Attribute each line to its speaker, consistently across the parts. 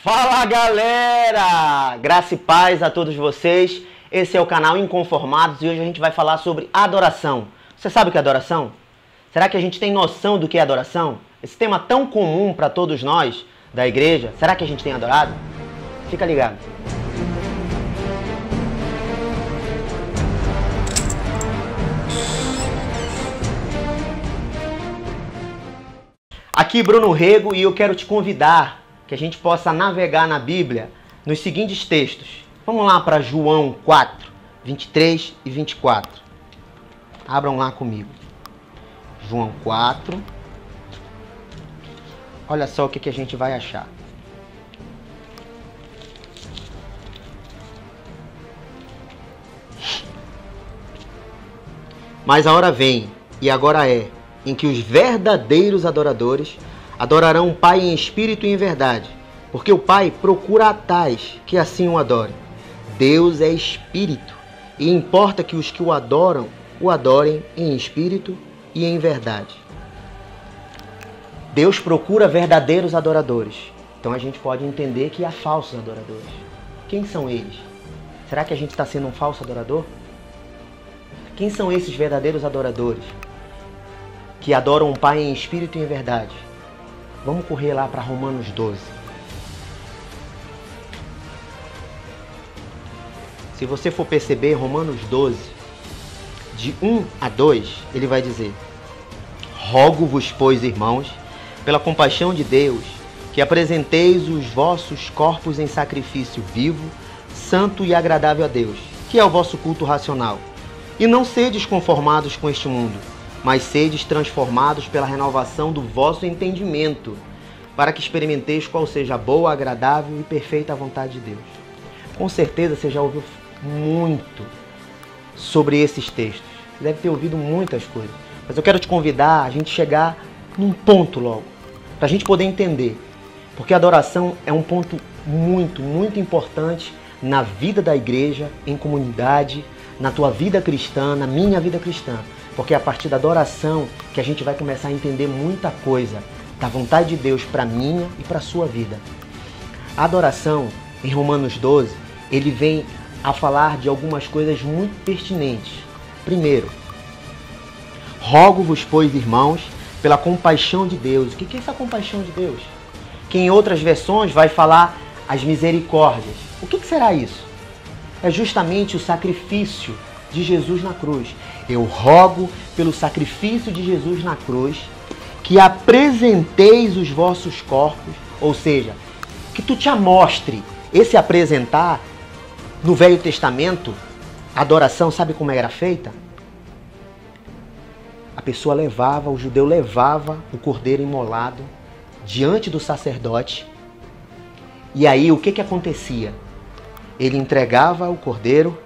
Speaker 1: Fala galera! Graça e paz a todos vocês. Esse é o canal Inconformados e hoje a gente vai falar sobre adoração. Você sabe o que é adoração? Será que a gente tem noção do que é adoração? Esse tema tão comum para todos nós da igreja, será que a gente tem adorado? Fica ligado. Aqui Bruno Rego e eu quero te convidar que a gente possa navegar na Bíblia nos seguintes textos. Vamos lá para João 4, 23 e 24. Abram lá comigo. João 4. Olha só o que a gente vai achar. Mas a hora vem, e agora é, em que os verdadeiros adoradores adorarão o Pai em espírito e em verdade, porque o Pai procura a tais que assim o adorem. Deus é espírito, e importa que os que o adorem em espírito e em verdade. Deus procura verdadeiros adoradores. Então a gente pode entender que há falsos adoradores. Quem são eles? Será que a gente está sendo um falso adorador? Quem são esses verdadeiros adoradores que adoram o Pai em espírito e em verdade? Vamos correr lá para Romanos 12. Se você for perceber, Romanos 12, de 1 a 2, ele vai dizer: Rogo-vos, pois, irmãos, pela compaixão de Deus, que apresenteis os vossos corpos em sacrifício vivo, santo e agradável a Deus, que é o vosso culto racional. E não sedes conformados com este mundo, mas sedes transformados pela renovação do vosso entendimento, para que experimenteis qual seja a boa, agradável e perfeita vontade de Deus. Com certeza você já ouviu muito sobre esses textos. Você deve ter ouvido muitas coisas. Mas eu quero te convidar a gente chegar num ponto logo, para a gente poder entender. Porque a adoração é um ponto muito, muito importante na vida da igreja, em comunidade, na tua vida cristã, na minha vida cristã. Porque é a partir da adoração que a gente vai começar a entender muita coisa da vontade de Deus para minha e para a sua vida. A adoração, em Romanos 12, ele vem a falar de algumas coisas muito pertinentes. Primeiro, rogo-vos, pois, irmãos, pela compaixão de Deus. O que é essa compaixão de Deus? Que em outras versões vai falar as misericórdias. O que será isso? É justamente o sacrifício de Jesus na cruz. Eu rogo pelo sacrifício de Jesus na cruz, que apresenteis os vossos corpos, ou seja, que tu te amostre. Esse apresentar, no Velho Testamento, a adoração, sabe como era feita? A pessoa levava, o judeu levava o cordeiro imolado diante do sacerdote, e aí o que acontecia? Ele entregava o cordeiro,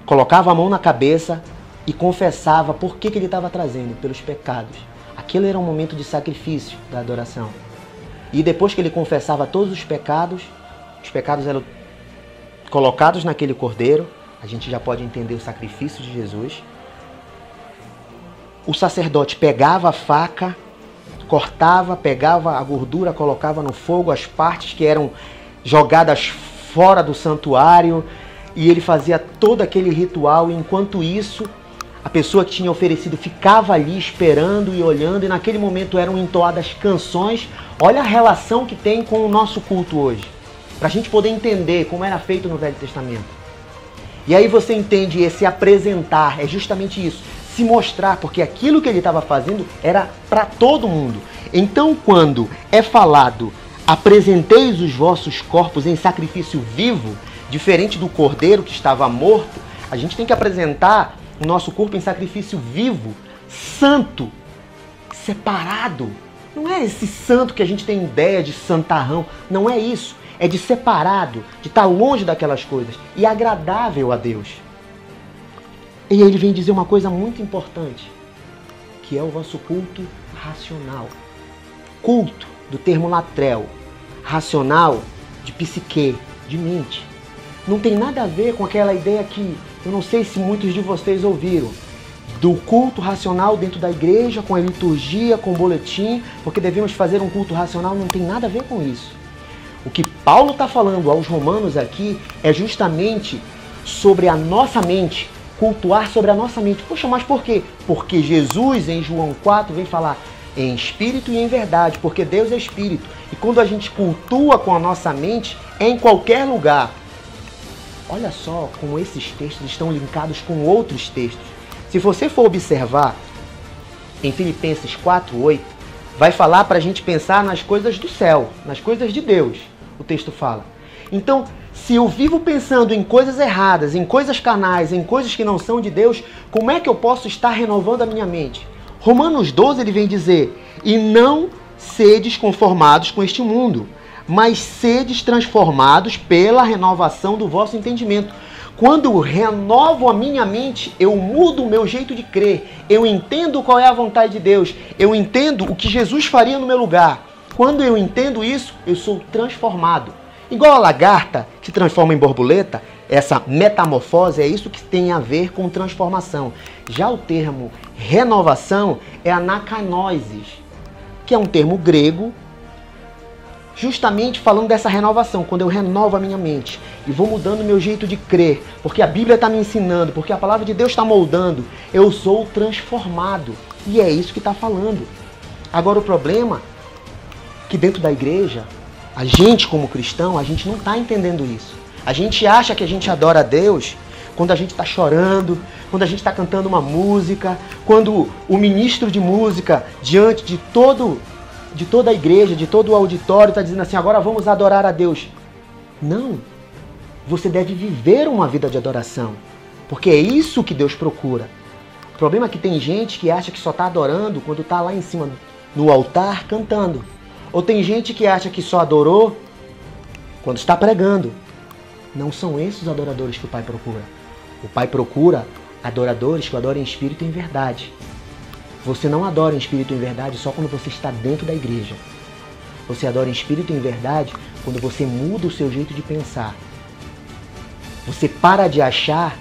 Speaker 1: colocava a mão na cabeça e confessava por que ele estava trazendo, pelos pecados. Aquilo era um momento de sacrifício da adoração. E depois que ele confessava todos os pecados eram colocados naquele cordeiro, a gente já pode entender o sacrifício de Jesus. O sacerdote pegava a faca, cortava, pegava a gordura, colocava no fogo as partes que eram jogadas fora do santuário, e ele fazia todo aquele ritual, e enquanto isso, a pessoa que tinha oferecido ficava ali esperando e olhando, e naquele momento eram entoadas canções. Olha a relação que tem com o nosso culto hoje, para a gente poder entender como era feito no Velho Testamento. E aí você entende esse apresentar, é justamente isso, se mostrar, porque aquilo que ele estava fazendo era para todo mundo. Então quando é falado, apresenteis os vossos corpos em sacrifício vivo, diferente do cordeiro que estava morto, a gente tem que apresentar o nosso corpo em sacrifício vivo, santo, separado. Não é esse santo que a gente tem ideia de santarrão, não é isso. É de separado, de estar longe daquelas coisas e agradável a Deus. E ele vem dizer uma coisa muito importante, que é o vosso culto racional. Culto, do termo latrel, racional, de psique, de mente. Não tem nada a ver com aquela ideia que, eu não sei se muitos de vocês ouviram, do culto racional dentro da igreja, com a liturgia, com o boletim, porque devemos fazer um culto racional, não tem nada a ver com isso. O que Paulo está falando aos romanos aqui é justamente sobre a nossa mente, cultuar sobre a nossa mente. Poxa, mas por quê? Porque Jesus, em João 4, vem falar em espírito e em verdade, porque Deus é espírito. E quando a gente cultua com a nossa mente, é em qualquer lugar. Olha só como esses textos estão linkados com outros textos. Se você for observar, em Filipenses 4:8, vai falar para a gente pensar nas coisas do céu, nas coisas de Deus, o texto fala. Então, se eu vivo pensando em coisas erradas, em coisas carnais, em coisas que não são de Deus, como é que eu posso estar renovando a minha mente? Romanos 12, ele vem dizer, e não sedes conformados com este mundo, mas sedes transformados pela renovação do vosso entendimento. Quando eu renovo a minha mente, eu mudo o meu jeito de crer, eu entendo qual é a vontade de Deus, eu entendo o que Jesus faria no meu lugar. Quando eu entendo isso, eu sou transformado. Igual a lagarta que se transforma em borboleta, essa metamorfose é isso que tem a ver com transformação. Já o termo renovação é anakanoisis, que é um termo grego, justamente falando dessa renovação, quando eu renovo a minha mente e vou mudando o meu jeito de crer, porque a Bíblia está me ensinando, porque a palavra de Deus está moldando, eu sou transformado. E é isso que está falando. Agora o problema é que dentro da igreja, a gente como cristão, a gente não está entendendo isso. A gente acha que a gente adora a Deus quando a gente está chorando, quando a gente está cantando uma música, quando o ministro de música, diante de toda a igreja, de todo o auditório, está dizendo assim, agora vamos adorar a Deus. Não. Você deve viver uma vida de adoração, porque é isso que Deus procura. O problema é que tem gente que acha que só está adorando quando está lá em cima no altar cantando. Ou tem gente que acha que só adorou quando está pregando. Não são esses os adoradores que o Pai procura. O Pai procura adoradores que adoram em espírito e em verdade. Você não adora em espírito e em verdade só quando você está dentro da igreja. Você adora em espírito e em verdade quando você muda o seu jeito de pensar. Você para de achar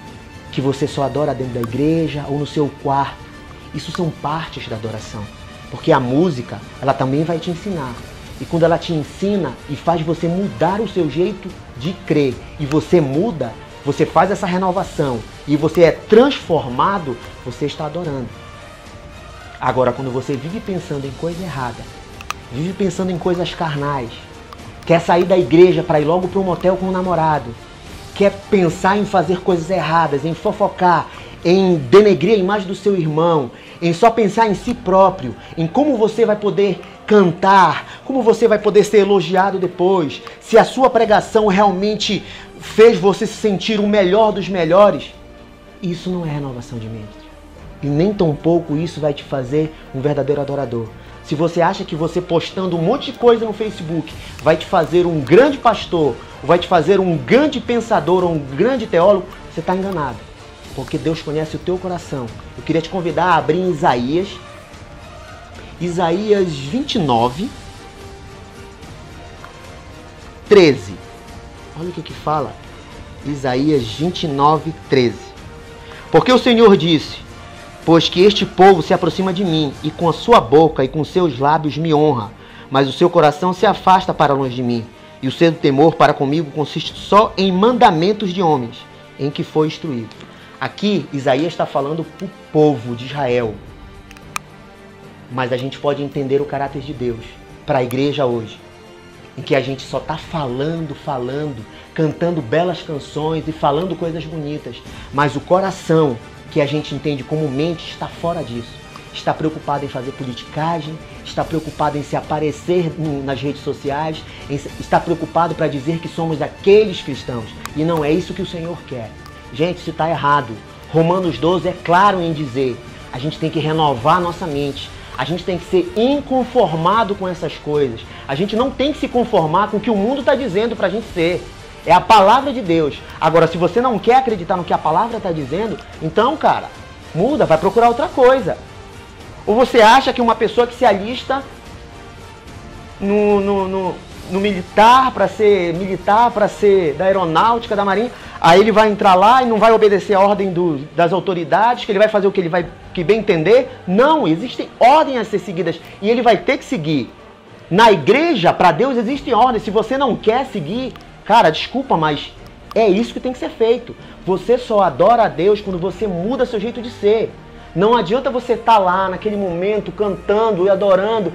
Speaker 1: que você só adora dentro da igreja ou no seu quarto. Isso são partes da adoração. Porque a música, ela também vai te ensinar. E quando ela te ensina e faz você mudar o seu jeito de crer, e você muda, você faz essa renovação, e você é transformado, você está adorando. Agora, quando você vive pensando em coisa errada, vive pensando em coisas carnais, quer sair da igreja para ir logo para um motel com o namorado, quer pensar em fazer coisas erradas, em fofocar, em denegrir a imagem do seu irmão, em só pensar em si próprio, em como você vai poder cantar, como você vai poder ser elogiado depois, se a sua pregação realmente fez você se sentir o melhor dos melhores, isso não é renovação de mente. E nem tampouco isso vai te fazer um verdadeiro adorador. Se você acha que você postando um monte de coisa no Facebook vai te fazer um grande pastor, vai te fazer um grande pensador ou um grande teólogo, você está enganado. Porque Deus conhece o teu coração. Eu queria te convidar a abrir em Isaías 29, 13. Olha o que fala. Isaías 29, 13. Porque o Senhor disse, pois que este povo se aproxima de mim, e com a sua boca e com seus lábios me honra, mas o seu coração se afasta para longe de mim, e o seu temor para comigo consiste só em mandamentos de homens, em que foi instruído. Aqui, Isaías está falando para o povo de Israel. Mas a gente pode entender o caráter de Deus para a igreja hoje, em que a gente só está falando, cantando belas canções e falando coisas bonitas, mas o coração, que a gente entende como mente, está fora disso. Está preocupado em fazer politicagem, está preocupado em se aparecer nas redes sociais, está preocupado para dizer que somos aqueles cristãos. E não é isso que o Senhor quer. Gente, isso está errado. Romanos 12 é claro em dizer, a gente tem que renovar a nossa mente. A gente tem que ser inconformado com essas coisas. A gente não tem que se conformar com o que o mundo está dizendo para a gente ser. É a palavra de Deus. Agora, se você não quer acreditar no que a palavra está dizendo, então, cara, muda, vai procurar outra coisa. Ou você acha que uma pessoa que se alista no militar, para ser da aeronáutica, da marinha, aí ele vai entrar lá e não vai obedecer a ordem das autoridades, que ele vai fazer o que? Ele vai que bem entender. Não, existem ordens a ser seguidas e ele vai ter que seguir. Na igreja, para Deus, existem ordens. Se você não quer seguir, cara, desculpa, mas é isso que tem que ser feito. Você só adora a Deus quando você muda seu jeito de ser. Não adianta você estar lá naquele momento cantando e adorando,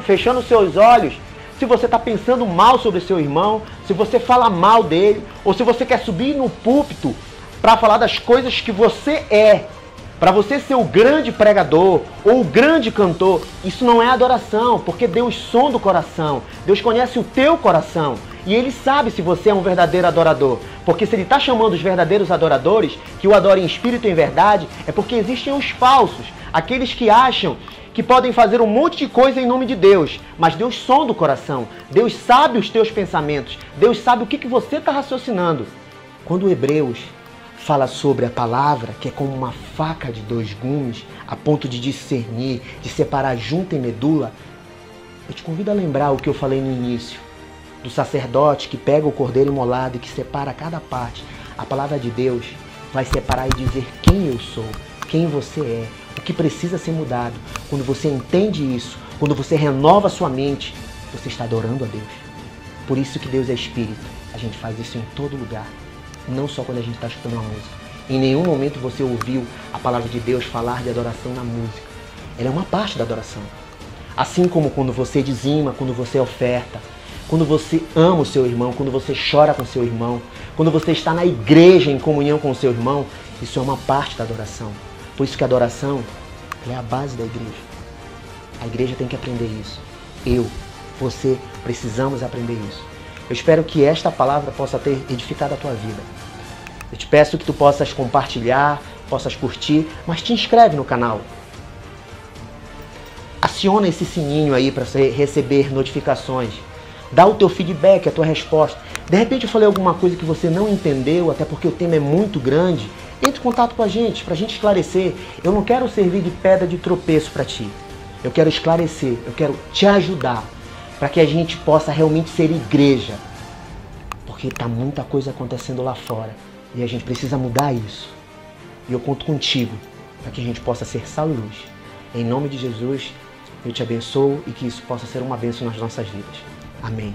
Speaker 1: fechando seus olhos, se você está pensando mal sobre seu irmão, se você fala mal dele, ou se você quer subir no púlpito para falar das coisas que você é, para você ser o grande pregador ou o grande cantor. Isso não é adoração, porque Deus sonda o coração. Deus conhece o teu coração e Ele sabe se você é um verdadeiro adorador. Porque se Ele está chamando os verdadeiros adoradores, que o adorem em espírito e em verdade, é porque existem os falsos, aqueles que acham que podem fazer um monte de coisa em nome de Deus. Mas Deus sonda o coração, Deus sabe os teus pensamentos, Deus sabe o que você está raciocinando. Quando Hebreus fala sobre a palavra, que é como uma faca de 2 gumes, a ponto de discernir, de separar junta e medula, eu te convido a lembrar o que eu falei no início, do sacerdote que pega o cordeiro imolado e que separa cada parte. A palavra de Deus vai separar e dizer quem eu sou, quem você é, o que precisa ser mudado. Quando você entende isso, quando você renova a sua mente, você está adorando a Deus. Por isso que Deus é Espírito. A gente faz isso em todo lugar, não só quando a gente está escutando uma música. Em nenhum momento você ouviu a palavra de Deus falar de adoração na música. Ela é uma parte da adoração. Assim como quando você dizima, quando você oferta, quando você ama o seu irmão, quando você chora com o seu irmão, quando você está na igreja em comunhão com o seu irmão, isso é uma parte da adoração. Por isso que a adoração é a base da igreja. A igreja tem que aprender isso. Você, precisamos aprender isso. Eu espero que esta palavra possa ter edificado a tua vida. Eu te peço que tu possas compartilhar, possas curtir, mas te inscreve no canal. Aciona esse sininho aí para você receber notificações. Dá o teu feedback, a tua resposta. De repente eu falei alguma coisa que você não entendeu, até porque o tema é muito grande. Entre em contato com a gente, para a gente esclarecer. Eu não quero servir de pedra de tropeço para ti. Eu quero esclarecer, eu quero te ajudar, para que a gente possa realmente ser igreja. Porque está muita coisa acontecendo lá fora e a gente precisa mudar isso. E eu conto contigo, para que a gente possa ser sal e luz. Em nome de Jesus, eu te abençoo e que isso possa ser uma bênção nas nossas vidas. Amém.